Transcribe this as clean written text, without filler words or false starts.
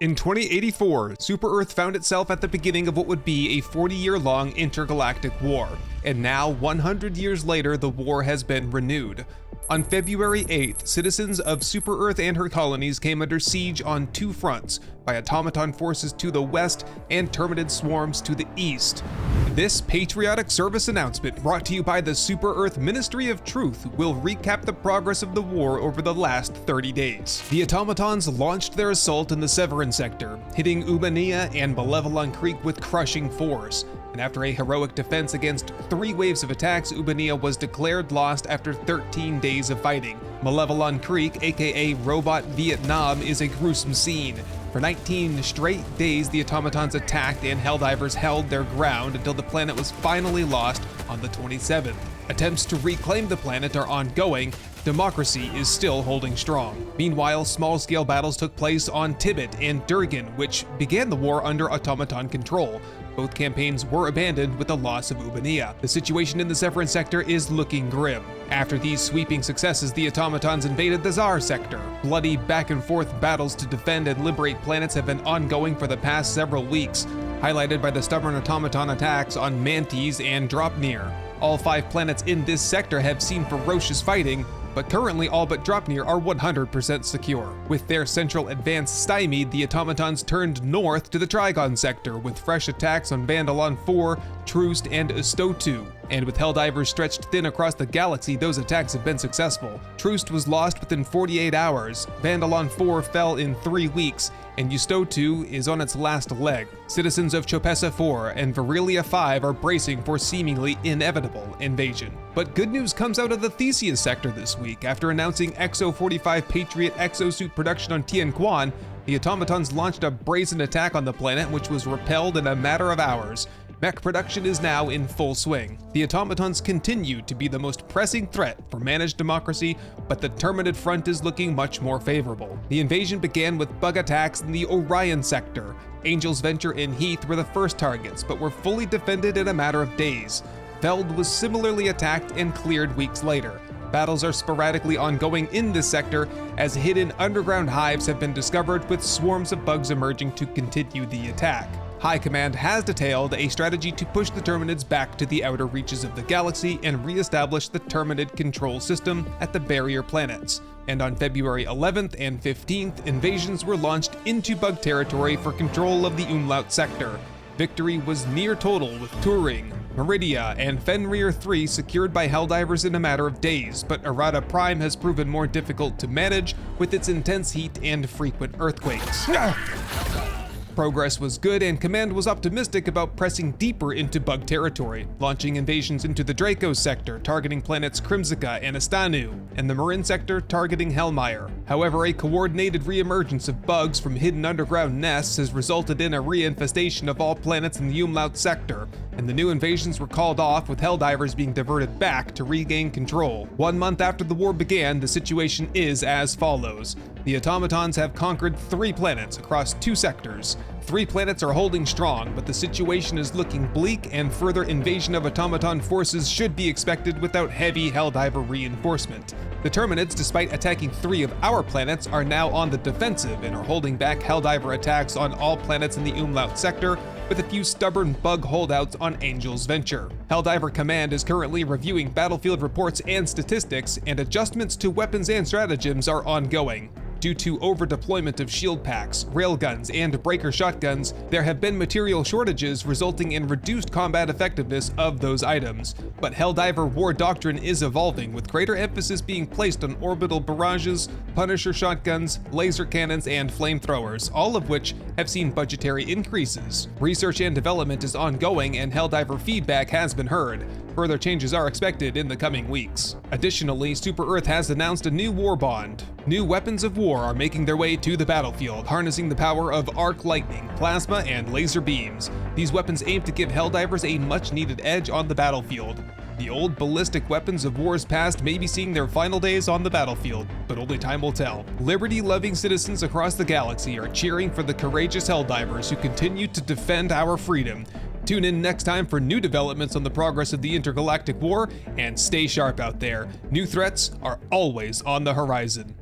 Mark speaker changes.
Speaker 1: In 2084, Super-Earth found itself at the beginning of what would be a 40-year-long intergalactic war, and now, 100 years later, the war has been renewed. On February 8th, citizens of Super-Earth and her colonies came under siege on two fronts, by automaton forces to the west and terminid swarms to the east. This Patriotic Service Announcement, brought to you by the Super-Earth Ministry of Truth, will recap the progress of the war over the last 30 days. The automatons launched their assault in the Severin sector, hitting Ubania and Malevelon Creek with crushing force. And after a heroic defense against 3 waves of attacks, Ubania was declared lost after 13 days of fighting. Malevelon Creek, aka Robot Vietnam, is a gruesome scene. For 19 straight days, the automatons attacked and Helldivers held their ground until the planet was finally lost on the 27th. Attempts to reclaim the planet are ongoing. Democracy is still holding strong. Meanwhile, small-scale battles took place on Tibet and Durgan, which began the war under automaton control. Both campaigns were abandoned with the loss of Ubania. The situation in the Severin sector is looking grim. After these sweeping successes, the automatons invaded the Tsar sector. Bloody back-and-forth battles to defend and liberate planets have been ongoing for the past several weeks, highlighted by the stubborn automaton attacks on Mantis and Dropnir. All 5 planets in this sector have seen ferocious fighting, but currently all but Dropnir are 100% secure. With their central advance stymied, the automatons turned north to the Trigon sector with fresh attacks on Vandalon 4, Troost, and Ustotu. And with Helldivers stretched thin across the galaxy, those attacks have been successful. Troost was lost within 48 hours, Vandalon 4 fell in 3 weeks, and Ustotu is on its last leg. Citizens of Chopessa 4 and Virilia 5 are bracing for seemingly inevitable invasion. But good news comes out of the Theseus sector this week. After announcing Exo-45 Patriot exosuit production on Tianquan, the automatons launched a brazen attack on the planet, which was repelled in a matter of hours. Mech production is now in full swing. The automatons continue to be the most pressing threat for managed democracy, but the terminid front is looking much more favorable. The invasion began with bug attacks in the Orion sector. Angel's Venture and Heath were the first targets, but were fully defended in a matter of days. Veld was similarly attacked and cleared weeks later. Battles are sporadically ongoing in this sector, as hidden underground hives have been discovered with swarms of bugs emerging to continue the attack. High Command has detailed a strategy to push the Terminids back to the outer reaches of the galaxy and re-establish the Terminid control system at the barrier planets. And on February 11th and 15th, invasions were launched into bug territory for control of the Umlaut sector. Victory was near total with Turing, Meridia, and Fenrir 3 secured by Helldivers in a matter of days, but Errata Prime has proven more difficult to manage with its intense heat and frequent earthquakes. Progress was good, and Command was optimistic about pressing deeper into bug territory, launching invasions into the Draco sector, targeting planets Crimsica and Astanu, and the Marin sector targeting Hellmire. However, a coordinated re-emergence of bugs from hidden underground nests has resulted in a re-infestation of all planets in the Umlaut sector, and the new invasions were called off, with Helldivers being diverted back to regain control. 1 month after the war began, the situation is as follows. The automatons have conquered 3 planets across 2 sectors. 3 planets are holding strong, but the situation is looking bleak, and further invasion of automaton forces should be expected without heavy Helldiver reinforcement. The Terminids, despite attacking 3 of our planets, are now on the defensive and are holding back Helldiver attacks on all planets in the Umlaut sector, with a few stubborn bug holdouts on Angel's Venture. Helldiver Command is currently reviewing battlefield reports and statistics, and adjustments to weapons and stratagems are ongoing. Due to over-deployment of shield packs, railguns, and breaker shotguns, there have been material shortages resulting in reduced combat effectiveness of those items. But Helldiver war doctrine is evolving, with greater emphasis being placed on orbital barrages, Punisher shotguns, laser cannons, and flamethrowers, all of which have seen budgetary increases. Research and development is ongoing, and Helldiver feedback has been heard. Further changes are expected in the coming weeks. Additionally, Super-Earth has announced a new war bond. New weapons of war are making their way to the battlefield, harnessing the power of arc lightning, plasma, and laser beams. These weapons aim to give Helldivers a much-needed edge on the battlefield. The old ballistic weapons of wars past may be seeing their final days on the battlefield, but only time will tell. Liberty-loving citizens across the galaxy are cheering for the courageous Helldivers who continue to defend our freedom. Tune in next time for new developments on the progress of the Intergalactic War, and stay sharp out there. New threats are always on the horizon.